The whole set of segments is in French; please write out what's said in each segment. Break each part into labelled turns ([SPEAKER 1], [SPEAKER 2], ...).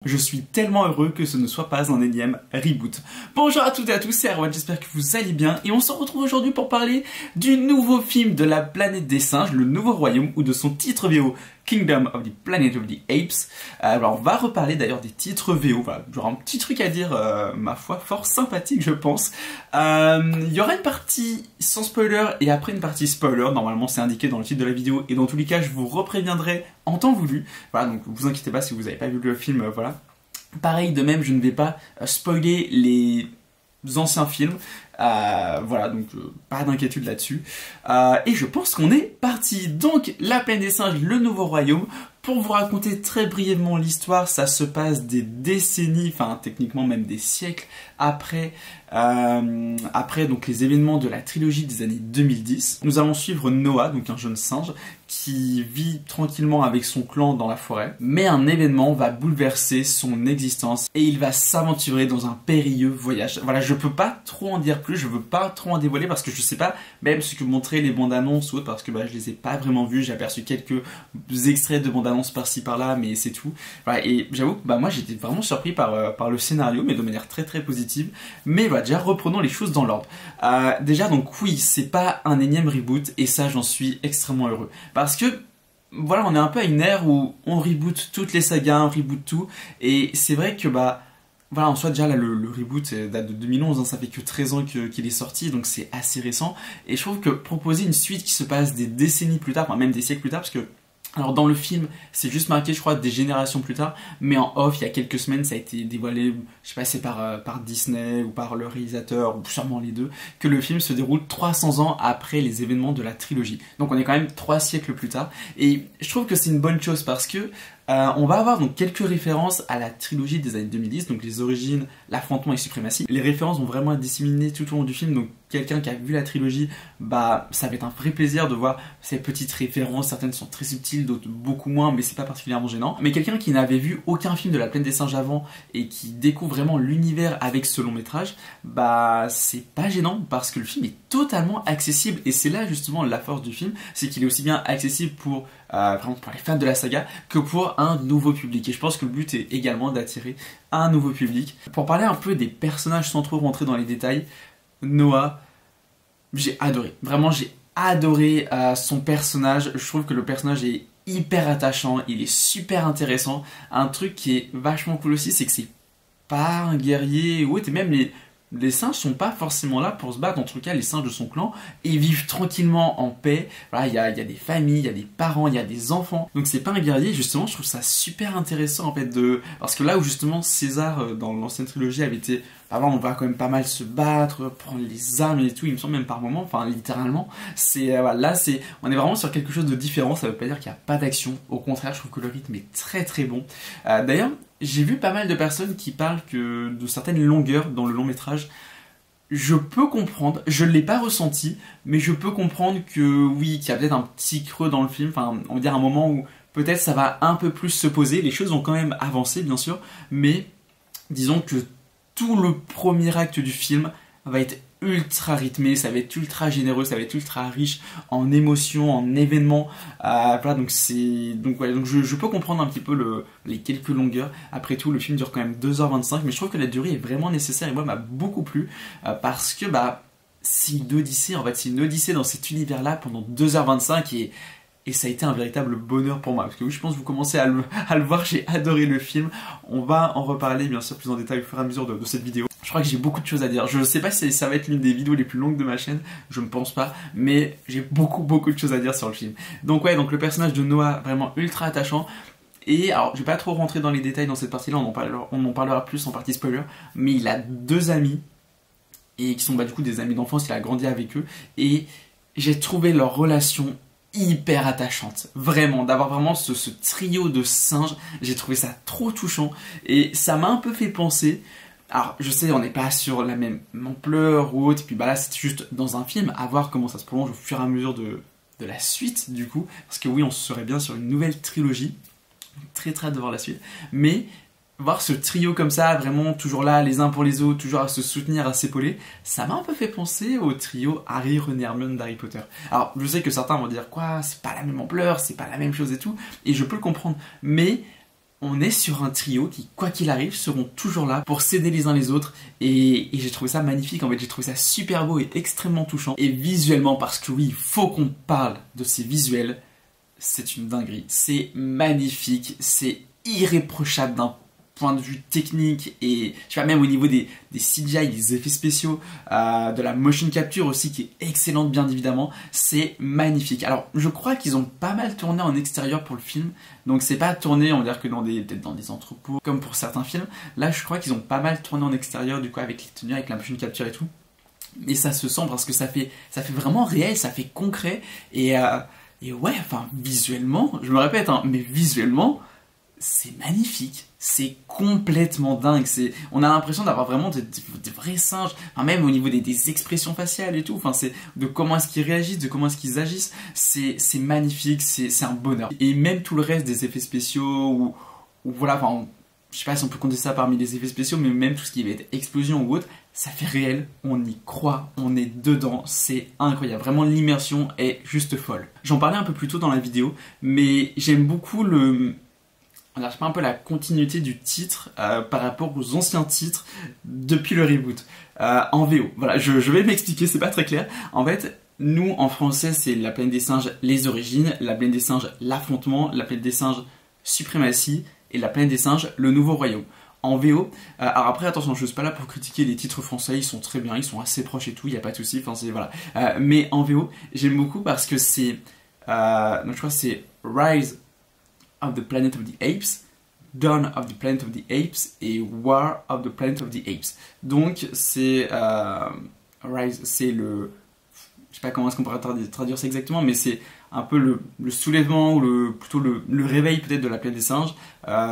[SPEAKER 1] Je suis tellement heureux que ce ne soit pas un énième reboot. Bonjour à toutes et à tous, c'est Erwan, j'espère que vous allez bien et on se retrouve aujourd'hui pour parler du nouveau film de la planète des singes, le nouveau royaume, ou de son titre VO, Kingdom of the Planet of the Apes. Alors on va reparler d'ailleurs des titres VO, voilà, j'aurai un petit truc à dire, ma foi, fort sympathique je pense. Il y aura une partie sans spoiler et après une partie spoiler, normalement c'est indiqué dans le titre de la vidéo et dans tous les cas je vous repréviendrai en temps voulu. Voilà, donc vous inquiétez pas si vous n'avez pas vu le film, voilà. Pareil, de même, je ne vais pas spoiler les anciens films. Voilà, donc pas d'inquiétude là-dessus. Et je pense qu'on est parti. Donc, La Planète des Singes, le nouveau royaume. Pour vous raconter très brièvement l'histoire, ça se passe des décennies, enfin techniquement même des siècles après, donc les événements de la trilogie des années 2010. Nous allons suivre Noah, donc un jeune singe, qui vit tranquillement avec son clan dans la forêt, mais un événement va bouleverser son existence et il va s'aventurer dans un périlleux voyage. Voilà, je peux pas trop en dire plus, je veux pas trop en dévoiler parce que je sais pas même ce que montraient les bandes annonces ou autres, parce que je les ai pas vraiment vus, j'ai aperçu quelques extraits de bandes annonces par-ci par-là, mais c'est tout. Voilà, et j'avoue que moi j'étais vraiment surpris par le scénario, mais de manière très très positive. Mais voilà, déjà reprenons les choses dans l'ordre. Déjà donc oui, c'est pas un énième reboot et ça j'en suis extrêmement heureux. Parce que, voilà, on est un peu à une ère où on reboot toutes les sagas, on reboot tout, et c'est vrai que, voilà, en soi, déjà, là, le reboot date de 2011, hein, ça fait que 13 ans qu'il est sorti, donc c'est assez récent, et je trouve que proposer une suite qui se passe des décennies plus tard, enfin même des siècles plus tard, parce que, alors dans le film, c'est juste marqué, je crois, des générations plus tard, mais en off, il y a quelques semaines, ça a été dévoilé, je sais pas, c'est par Disney ou par le réalisateur, ou sûrement les deux, que le film se déroule 300 ans après les événements de la trilogie. Donc on est quand même 3 siècles plus tard, et je trouve que c'est une bonne chose parce que on va avoir donc quelques références à la trilogie des années 2010, donc les origines, l'affrontement et suprématie. Les références vont vraiment être disséminées tout au long du film, donc quelqu'un qui a vu la trilogie, ça va être un vrai plaisir de voir ces petites références. Certaines sont très subtiles, d'autres beaucoup moins, mais c'est pas particulièrement gênant. Mais quelqu'un qui n'avait vu aucun film de la Planète des Singes avant et qui découvre vraiment l'univers avec ce long métrage, c'est pas gênant parce que le film est totalement accessible et c'est là justement la force du film, c'est qu'il est aussi bien accessible pour vraiment pour les fans de la saga que pour un nouveau public. Et je pense que le but est également d'attirer un nouveau public. Pour parler un peu des personnages sans trop rentrer dans les détails, Noah, j'ai adoré. Vraiment, j'ai adoré son personnage. Je trouve que le personnage est hyper attachant, il est super intéressant. Un truc qui est vachement cool aussi, c'est que c'est pas un guerrier ou autre, et même les singes sont pas forcément là pour se battre, en tout cas les singes de son clan, et ils vivent tranquillement en paix. Voilà, il y a des familles, il y a des parents, il y a des enfants, donc c'est pas un guerrier. Justement, je trouve ça super intéressant en fait, parce que là où justement César dans l'ancienne trilogie avait été, avant on va quand même pas mal se battre, prendre les armes et tout, il me semble même par moments, enfin littéralement, là on est vraiment sur quelque chose de différent. Ça veut pas dire qu'il n'y a pas d'action, au contraire, je trouve que le rythme est très très bon. D'ailleurs, j'ai vu pas mal de personnes qui parlent de certaines longueurs dans le long métrage. Je peux comprendre, je ne l'ai pas ressenti, mais je peux comprendre que oui, qu'il y a peut-être un petit creux dans le film, enfin on va dire un moment où peut-être ça va un peu plus se poser. Les choses ont quand même avancé bien sûr, mais disons que tout le premier acte du film va être ultra rythmé, ça va être ultra généreux, ça va être ultra riche en émotions, en événements. Voilà, donc je peux comprendre un petit peu les quelques longueurs. Après tout, le film dure quand même 2h25, mais je trouve que la durée est vraiment nécessaire et moi m'a beaucoup plu parce que c'est une odyssée, en fait, c'est une odyssée dans cet univers-là pendant 2h25 et ça a été un véritable bonheur pour moi. Parce que oui, je pense que vous commencez à le voir, j'ai adoré le film. On va en reparler bien sûr plus en détail au fur et à mesure de cette vidéo. Je crois que j'ai beaucoup de choses à dire. Je ne sais pas si ça va être l'une des vidéos les plus longues de ma chaîne, je ne pense pas, mais j'ai beaucoup de choses à dire sur le film. Donc ouais, donc le personnage de Noah, vraiment ultra attachant. Et alors, je vais pas trop rentrer dans les détails dans cette partie-là, on en parlera plus en partie spoiler, mais il a 2 amis, et qui sont du coup des amis d'enfance, il a grandi avec eux, et j'ai trouvé leur relation hyper attachante, vraiment, d'avoir vraiment ce trio de singes, j'ai trouvé ça trop touchant, et ça m'a un peu fait penser. Alors, je sais, on n'est pas sur la même ampleur ou autre, et puis là, c'est juste dans un film, à voir comment ça se prolonge au fur et à mesure de la suite, du coup, parce que oui, on serait bien sur une nouvelle trilogie, très hâte de voir la suite, mais voir ce trio comme ça, vraiment toujours là, les uns pour les autres, toujours à se soutenir, à s'épauler, ça m'a un peu fait penser au trio Harry, Ron et Hermione d'Harry Potter. Alors, je sais que certains vont dire, quoi, c'est pas la même ampleur, c'est pas la même chose et tout, et je peux le comprendre, mais on est sur un trio qui, quoi qu'il arrive, seront toujours là pour s'aider les uns les autres. Et j'ai trouvé ça magnifique, en fait, j'ai trouvé ça super beau et extrêmement touchant. Et visuellement, parce que oui, il faut qu'on parle de ces visuels, c'est une dinguerie. C'est magnifique, c'est irréprochable d'un point de vue technique et je sais pas, même au niveau des CGI, des effets spéciaux, de la motion capture aussi qui est excellente bien évidemment, c'est magnifique. Alors je crois qu'ils ont pas mal tourné en extérieur pour le film, donc c'est pas tourné on va dire que peut-être dans des entrepôts comme pour certains films. Là je crois qu'ils ont pas mal tourné en extérieur du coup avec les tenues, avec la motion capture et tout. Et ça se sent parce que ça fait vraiment réel, ça fait concret et ouais, enfin visuellement, je me répète hein, mais visuellement c'est magnifique, c'est complètement dingue, on a l'impression d'avoir vraiment des vrais singes, enfin, même au niveau des expressions faciales et tout, enfin, c'est de comment est-ce qu'ils réagissent, de comment est-ce qu'ils agissent, c'est magnifique, c'est un bonheur. Et même tout le reste des effets spéciaux, ou voilà, enfin, je sais pas si on peut compter ça parmi les effets spéciaux, mais même tout ce qui va être explosion ou autre, ça fait réel, on y croit, on est dedans, c'est incroyable, vraiment l'immersion est juste folle. J'en parlais un peu plus tôt dans la vidéo, mais j'aime beaucoup je sais pas, un peu la continuité du titre par rapport aux anciens titres depuis le reboot en VO. Voilà, je vais m'expliquer, c'est pas très clair. En fait, nous en français, c'est La Planète des Singes, les origines, La Planète des Singes, l'affrontement, La Planète des Singes, suprématie et La Planète des Singes, le nouveau royaume. En VO, alors après attention, je suis pas là pour critiquer les titres français, ils sont très bien, ils sont assez proches et tout, il y a pas de souci, enfin c'est voilà. Mais en VO, j'aime beaucoup parce que c'est, donc je crois que c'est Rise of the Planet of the Apes, Dawn of the Planet of the Apes et War of the Planet of the Apes. Donc c'est Rise, c'est le, je sais pas comment est-ce qu'on pourrait traduire ça exactement, mais c'est un peu le soulèvement ou plutôt le réveil peut-être de la planète des singes,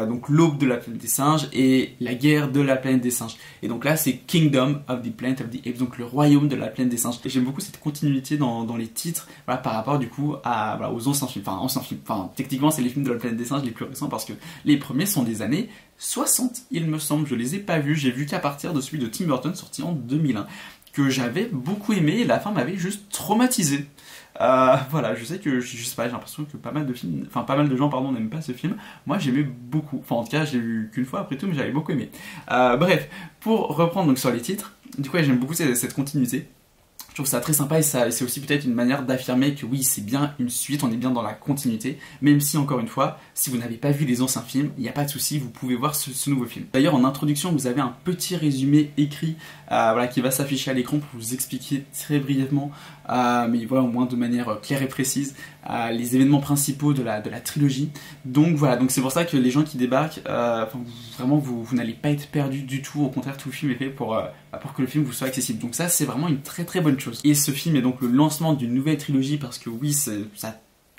[SPEAKER 1] donc l'aube de la planète des singes et la guerre de la planète des singes. Et donc là c'est Kingdom of the Planet of the Apes, donc le royaume de la planète des singes. Et j'aime beaucoup cette continuité dans les titres, voilà, par rapport du coup aux anciens films. Enfin techniquement c'est les films de la planète des singes les plus récents parce que les premiers sont des années 60 il me semble, je les ai pas vus, j'ai vu qu'à partir de celui de Tim Burton sorti en 2001 que j'avais beaucoup aimé et la fin m'avait juste traumatisé. Voilà, je sais que, je sais pas, j'ai l'impression que pas mal de gens pardon, n'aiment pas ce film. Moi j'aimais beaucoup, enfin en tout cas je l'ai vu qu'une fois après tout, mais j'avais beaucoup aimé. Bref, pour reprendre donc sur les titres, du coup j'aime beaucoup cette continuité. Je trouve ça très sympa et c'est aussi peut-être une manière d'affirmer que oui, c'est bien une suite, on est bien dans la continuité, même si encore une fois, si vous n'avez pas vu les anciens films, il n'y a pas de souci, vous pouvez voir ce nouveau film. D'ailleurs en introduction, vous avez un petit résumé écrit voilà, qui va s'afficher à l'écran pour vous expliquer très brièvement, mais voilà, au moins de manière claire et précise, les événements principaux de la trilogie. Donc voilà, donc c'est pour ça que les gens qui débarquent, vraiment vous n'allez pas être perdus du tout, au contraire tout le film est fait pour que le film vous soit accessible. Donc ça c'est vraiment une très très bonne chose. Et ce film est donc le lancement d'une nouvelle trilogie parce que oui, ça a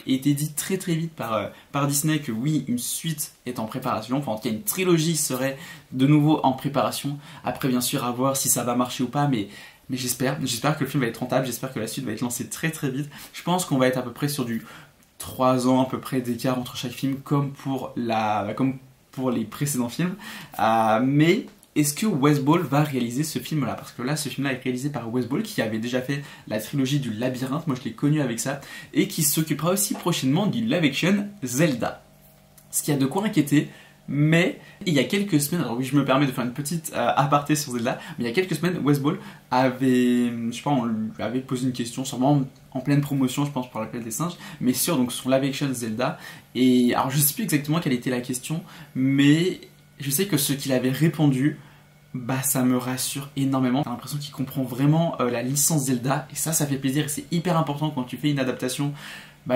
[SPEAKER 1] été dit très très vite par Disney que oui, une suite est en préparation, enfin en tout cas une trilogie serait de nouveau en préparation. Après bien sûr à voir si ça va marcher ou pas, mais j'espère que le film va être rentable, j'espère que la suite va être lancée très très vite. Je pense qu'on va être à peu près sur du 3 ans à peu près d'écart entre chaque film comme pour les précédents films. Mais est-ce que Wes Ball va réaliser ce film-là? Parce que là, ce film-là est réalisé par Wes Ball, qui avait déjà fait la trilogie du Labyrinthe, moi je l'ai connu avec ça, et qui s'occupera aussi prochainement du live-action Zelda. Ce qui a de quoi inquiéter, mais il y a quelques semaines, alors oui, je me permets de faire une petite aparté sur Zelda, mais il y a quelques semaines, Wes Ball avait, je sais pas, on lui avait posé une question, sûrement en pleine promotion, je pense, pour la Planète des Singes, mais sur donc son live-action Zelda, et alors je sais plus exactement quelle était la question, mais je sais que ce qu'il avait répondu, bah ça me rassure énormément. J'ai l'impression qu'il comprend vraiment la licence Zelda et ça fait plaisir et c'est hyper important quand tu fais une adaptation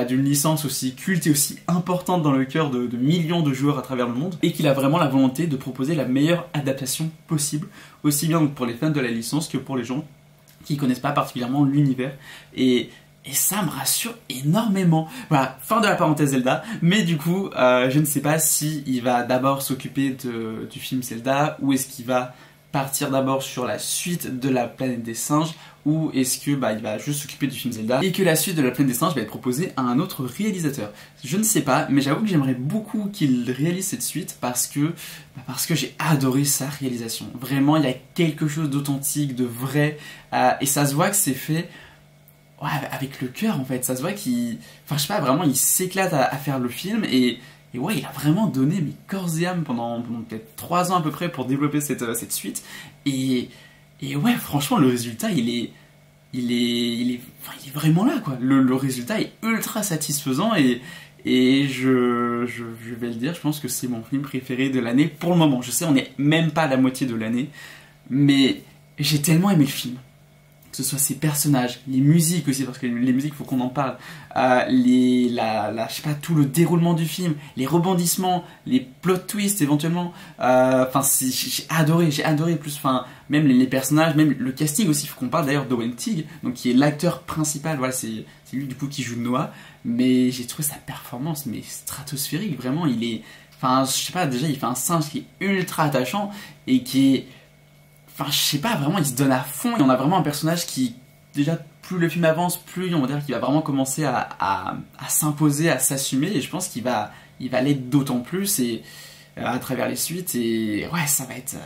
[SPEAKER 1] d'une licence aussi culte et aussi importante dans le cœur de millions de joueurs à travers le monde et qu'il a vraiment la volonté de proposer la meilleure adaptation possible, aussi bien pour les fans de la licence que pour les gens qui connaissent pas particulièrement l'univers et ça me rassure énormément. Voilà, fin de la parenthèse Zelda. Mais du coup, je ne sais pas si il va d'abord s'occuper du film Zelda ou est-ce qu'il va partir d'abord sur la suite de la Planète des Singes ou est-ce que il va juste s'occuper du film Zelda et que la suite de la Planète des Singes va être proposée à un autre réalisateur. Je ne sais pas, mais j'avoue que j'aimerais beaucoup qu'il réalise cette suite parce que j'ai adoré sa réalisation. Vraiment, il y a quelque chose d'authentique, de vrai et ça se voit que c'est fait avec le cœur en fait, ça se voit qu'il, enfin je sais pas, vraiment il s'éclate à faire le film et ouais, il a vraiment donné mes corps et âme pendant peut-être 3 ans à peu près pour développer cette suite. Et ouais, franchement, le résultat, enfin, il est vraiment là, quoi. Le résultat est ultra satisfaisant et je vais le dire, je pense que c'est mon film préféré de l'année pour le moment. Je sais, on n'est même pas à la moitié de l'année, mais j'ai tellement aimé le film. Que ce soit ses personnages, les musiques aussi, parce que les musiques, il faut qu'on en parle, je sais pas, tout le déroulement du film, les rebondissements, les plot twists éventuellement, enfin, j'ai adoré plus, enfin, même les personnages, même le casting aussi, il faut qu'on parle d'ailleurs d'Owen Teague, donc qui est l'acteur principal, voilà, c'est lui du coup qui joue Noah, mais j'ai trouvé sa performance, mais stratosphérique, vraiment, il est, enfin, je sais pas, déjà, il fait un singe qui est ultra attachant, et qui est, enfin, je sais pas, vraiment, il se donne à fond. Et on a vraiment un personnage qui, déjà, plus le film avance, plus on va dire qu'il va vraiment commencer à s'imposer, à s'assumer. Et je pense qu'il va l'être d'autant plus et, à travers les suites. Et ouais, ça va être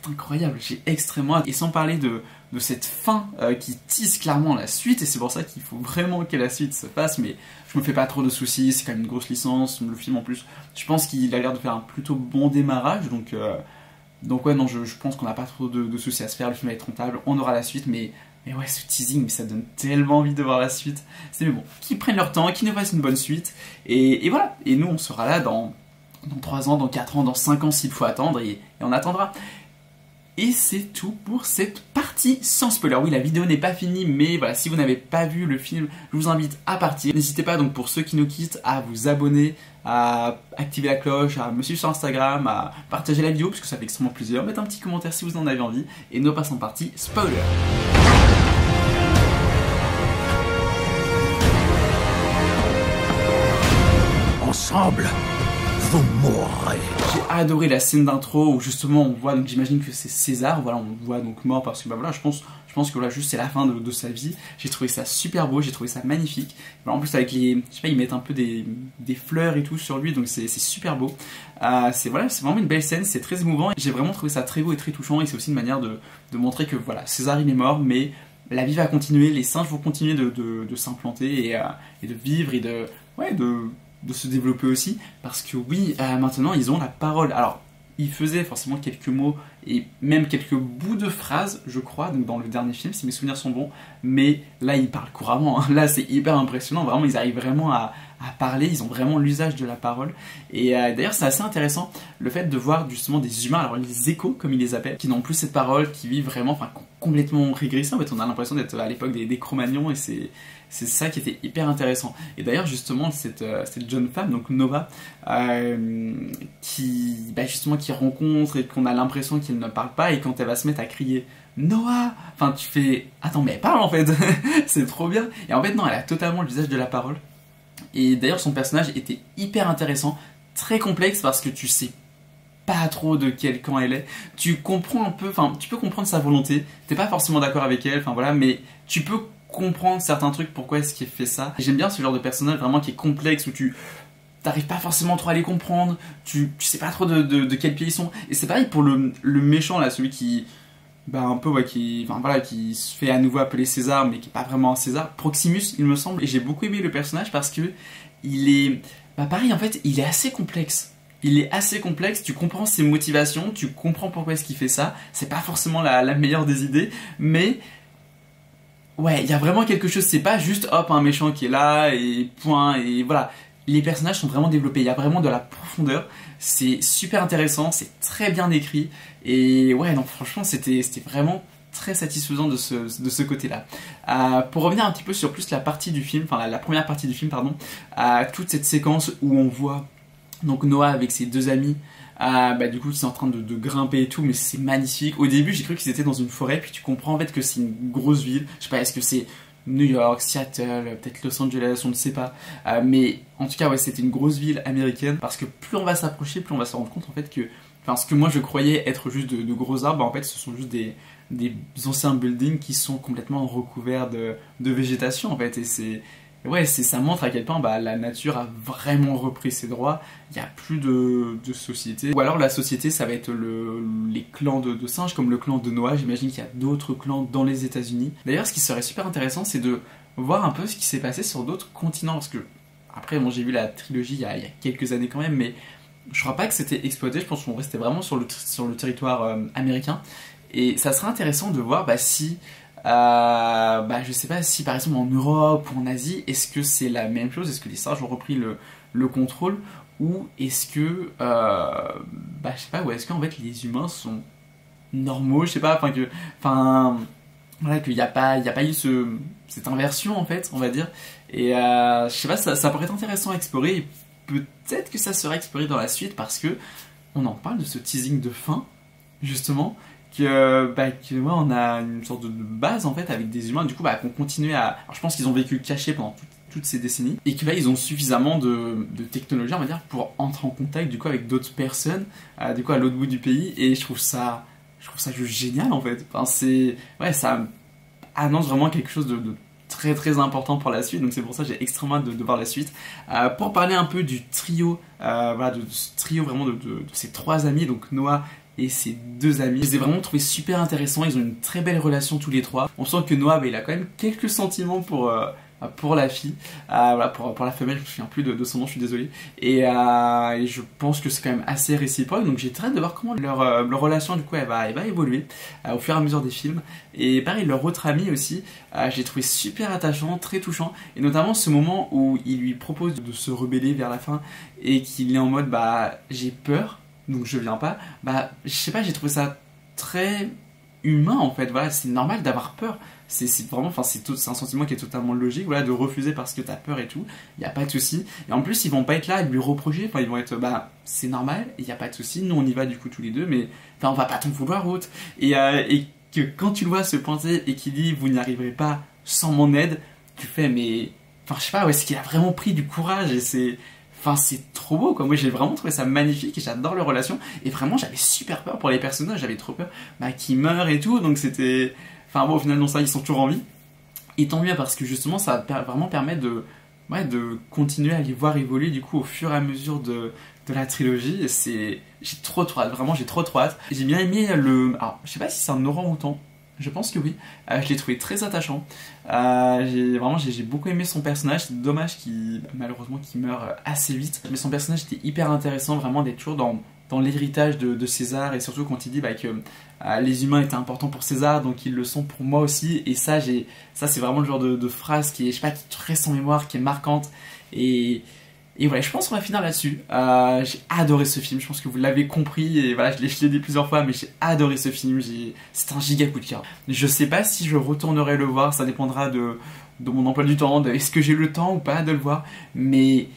[SPEAKER 1] incroyable. J'ai extrêmement hâte. Et sans parler de cette fin qui tisse clairement la suite. Et c'est pour ça qu'il faut vraiment que la suite se fasse. Mais je me fais pas trop de soucis. C'est quand même une grosse licence. Le film en plus, je pense qu'il a l'air de faire un plutôt bon démarrage. Donc ouais, non, je pense qu'on n'a pas trop de soucis à se faire, le film va être rentable, on aura la suite, mais ouais, ce teasing, mais ça donne tellement envie de voir la suite. Mais bon, qu'ils prennent leur temps, qu'ils nous fassent une bonne suite, et voilà. Et nous, on sera là dans 3 ans, dans 4 ans, dans 5 ans s'il faut attendre, et on attendra. Et c'est tout pour cette partie sans spoiler. Oui, la vidéo n'est pas finie, mais voilà, si vous n'avez pas vu le film, je vous invite à partir. N'hésitez pas donc pour ceux qui nous quittent à vous abonner, à activer la cloche, à me suivre sur Instagram, à partager la vidéo parce que ça fait extrêmement plaisir. Mettez un petit commentaire si vous en avez envie et nous passons partie spoiler.
[SPEAKER 2] Ensemble, vous mourrez.
[SPEAKER 1] J'ai adoré la scène d'intro où justement on voit, donc j'imagine que c'est César, voilà, on le voit donc mort parce que bah voilà, je pense que voilà, juste c'est la fin de sa vie. J'ai trouvé ça super beau, j'ai trouvé ça magnifique. En plus avec les, je sais pas, ils mettent un peu des fleurs et tout sur lui, donc c'est super beau. C'est vraiment une belle scène, c'est très émouvant. J'ai vraiment trouvé ça très beau et très touchant et c'est aussi une manière de montrer que voilà, César il est mort, mais la vie va continuer, les singes vont continuer de s'implanter et de vivre et de se développer aussi, parce que oui, maintenant ils ont la parole. Alors, ils faisaient forcément quelques mots et même quelques bouts de phrases, je crois, donc dans le dernier film, si mes souvenirs sont bons, mais là ils parlent couramment, hein. Là c'est hyper impressionnant, vraiment ils arrivent vraiment à parler, ils ont vraiment l'usage de la parole. Et d'ailleurs c'est assez intéressant le fait de voir justement des humains, alors les échos comme ils les appellent, qui n'ont plus cette parole, qui vivent vraiment, enfin complètement régressés. En fait on a l'impression d'être à l'époque des Cro-Magnons et c'est ça qui était hyper intéressant. Et d'ailleurs justement cette jeune femme, donc Nova, qui rencontre et qu'on a l'impression qu'elle ne parle pas, et quand elle va se mettre à crier Noah, enfin tu fais attends mais elle parle en fait. C'est trop bien. Et en fait non, elle a totalement l'usage de la parole. Et d'ailleurs son personnage était hyper intéressant, très complexe parce que tu sais pas trop de quel camp elle est. Tu comprends un peu, enfin tu peux comprendre sa volonté, t'es pas forcément d'accord avec elle, enfin voilà, mais tu peux comprendre certains trucs, pourquoi est-ce qu'il fait ça. J'aime bien ce genre de personnage vraiment qui est complexe, où tu t'arrives pas forcément trop à les comprendre, tu sais pas trop de quel pied ils sont. Et c'est pareil pour le méchant là, celui qui qui se fait à nouveau appeler César, mais qui est pas vraiment un César, Proximus il me semble. Et j'ai beaucoup aimé le personnage parce que il est, pareil en fait, il est assez complexe. Il est assez complexe, tu comprends ses motivations, tu comprends pourquoi est-ce qu'il fait ça. C'est pas forcément la meilleure des idées, mais ouais, il y a vraiment quelque chose, c'est pas juste hop un méchant qui est là et point, et voilà. Les personnages sont vraiment développés, il y a vraiment de la profondeur, c'est super intéressant, c'est très bien écrit, et ouais, donc franchement c'était vraiment très satisfaisant de ce côté-là. Pour revenir un petit peu sur plus la partie du film, enfin la première partie du film, pardon, toute cette séquence où on voit donc Noah avec ses deux amis, du coup qui sont en train de grimper et tout, mais c'est magnifique. Au début j'ai cru qu'ils étaient dans une forêt, puis tu comprends en fait que c'est une grosse ville, je sais pas, est-ce que c'est New York, Seattle, peut-être Los Angeles, on ne sait pas, mais en tout cas ouais, c'était une grosse ville américaine, parce que plus on va s'approcher, plus on va se rendre compte en fait que, enfin ce que moi je croyais être juste de gros arbres, en fait ce sont juste des anciens buildings qui sont complètement recouverts de végétation en fait, et ça montre à quel point la nature a vraiment repris ses droits. Il n'y a plus de société. Ou alors la société, ça va être les clans de singes, comme le clan de Noah. J'imagine qu'il y a d'autres clans dans les États-Unis. D'ailleurs, ce qui serait super intéressant, c'est de voir un peu ce qui s'est passé sur d'autres continents. Parce que après bon j'ai vu la trilogie il y a quelques années quand même, mais je crois pas que c'était exploité, je pense qu'on restait vraiment sur le territoire américain. Et ça serait intéressant de voir si, je sais pas si par exemple en Europe ou en Asie, est-ce que c'est la même chose, est-ce que les singes ont repris le contrôle, ou est-ce que, je sais pas, ou est-ce qu'en fait les humains sont normaux, je sais pas, voilà, qu'il n'y a pas eu cette inversion en fait, on va dire. Et je sais pas, ça pourrait être intéressant à explorer, et peut-être que ça sera exploré dans la suite, parce que on en parle de ce teasing de fin, justement, on a une sorte de base en fait avec des humains, du coup qu'on continue à... Alors, je pense qu'ils ont vécu cachés pendant toutes ces décennies, et que là ils ont suffisamment de technologie, on va dire, pour entrer en contact du coup avec d'autres personnes, du coup à l'autre bout du pays, et je trouve ça juste génial en fait. Ça annonce vraiment quelque chose de très très important pour la suite, donc c'est pour ça que j'ai extrêmement hâte de voir la suite. Pour parler un peu du trio, de ce trio vraiment de ces trois amis, donc Noah et ses deux amis, je les ai vraiment trouvés super intéressants, ils ont une très belle relation tous les trois. On sent que Noah, il a quand même quelques sentiments pour la fille, pour la femelle, je me souviens plus de son nom, je suis désolé, et je pense que c'est quand même assez réciproque, donc j'ai très hâte de voir comment leur relation du coup elle va évoluer au fur et à mesure des films. Et pareil, leur autre ami aussi, j'ai trouvé super attachant, très touchant, et notamment ce moment où il lui propose de se rebeller vers la fin, et qu'il est en mode j'ai peur, donc je viens pas, je sais pas, j'ai trouvé ça très humain en fait, voilà, c'est normal d'avoir peur. C'est vraiment, c'est un sentiment qui est totalement logique, voilà, de refuser parce que t'as peur et tout, il n'y a pas de souci. Et en plus, ils vont pas être là à lui reprocher, ils vont être, c'est normal, il n'y a pas de souci, nous on y va du coup tous les deux, mais on va pas t'en vouloir autre. Et que quand tu le vois se pointer et qu'il dit, vous n'y arriverez pas sans mon aide, tu fais, mais, je sais pas, est-ce qu'il a vraiment pris du courage, et c'est trop beau quoi. Moi j'ai vraiment trouvé ça magnifique, et j'adore leur relation, et vraiment j'avais super peur pour les personnages, j'avais trop peur qu'ils meurent et tout, donc c'était... au final, non, ça, ils sont toujours en vie. Et tant mieux, parce que justement, ça va vraiment permettre de continuer à les voir évoluer, du coup, au fur et à mesure de la trilogie. J'ai trop hâte, vraiment, j'ai trop hâte. J'ai bien aimé alors, je sais pas si c'est un orang-outan. Je pense que oui. Je l'ai trouvé très attachant. J'ai beaucoup aimé son personnage. C'est dommage malheureusement qu'il meurt assez vite. Mais son personnage était hyper intéressant, vraiment, d'être toujours dans l'héritage de César, et surtout quand il dit que les humains étaient importants pour César, donc ils le sont pour moi aussi. Et ça c'est vraiment le genre de phrase qui reste en mémoire, qui est marquante. Et voilà, je pense qu'on va finir là-dessus. J'ai adoré ce film, je pense que vous l'avez compris, et voilà, je l'ai dit plusieurs fois, mais j'ai adoré ce film, c'est un giga coup de cœur. Je sais pas si je retournerai le voir, ça dépendra de mon emploi du temps, est-ce que j'ai le temps ou pas de le voir, mais...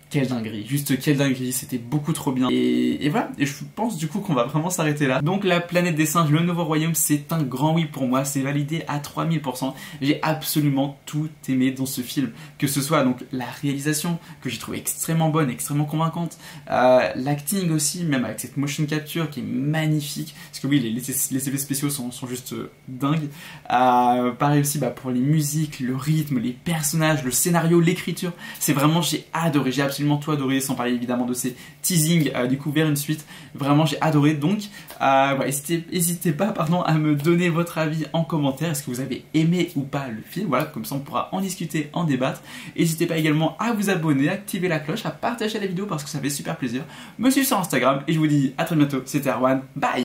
[SPEAKER 1] Quelle dinguerie, juste quelle dinguerie, c'était beaucoup trop bien. Et voilà, et je pense du coup qu'on va vraiment s'arrêter là. Donc La Planète des Singes, le Nouveau Royaume, c'est un grand oui pour moi, c'est validé à 3000%. J'ai absolument tout aimé dans ce film, que ce soit donc la réalisation, que j'ai trouvé extrêmement bonne, extrêmement convaincante, l'acting aussi, même avec cette motion capture qui est magnifique, parce que oui, les effets spéciaux sont juste dingues. Pareil aussi pour les musiques, le rythme, les personnages, le scénario, l'écriture, c'est vraiment, j'ai adoré, j'ai absolument tout adoré, sans parler évidemment de ces teasings du coup vers une suite. Vraiment j'ai adoré, donc n'hésitez pas à me donner votre avis en commentaire. Est-ce que vous avez aimé ou pas le film? Voilà, comme ça on pourra en discuter, en débattre. N'hésitez pas également à vous abonner, à activer la cloche, à partager la vidéo parce que ça fait super plaisir. Me suivre sur Instagram, et je vous dis à très bientôt. C'était Erwan, bye.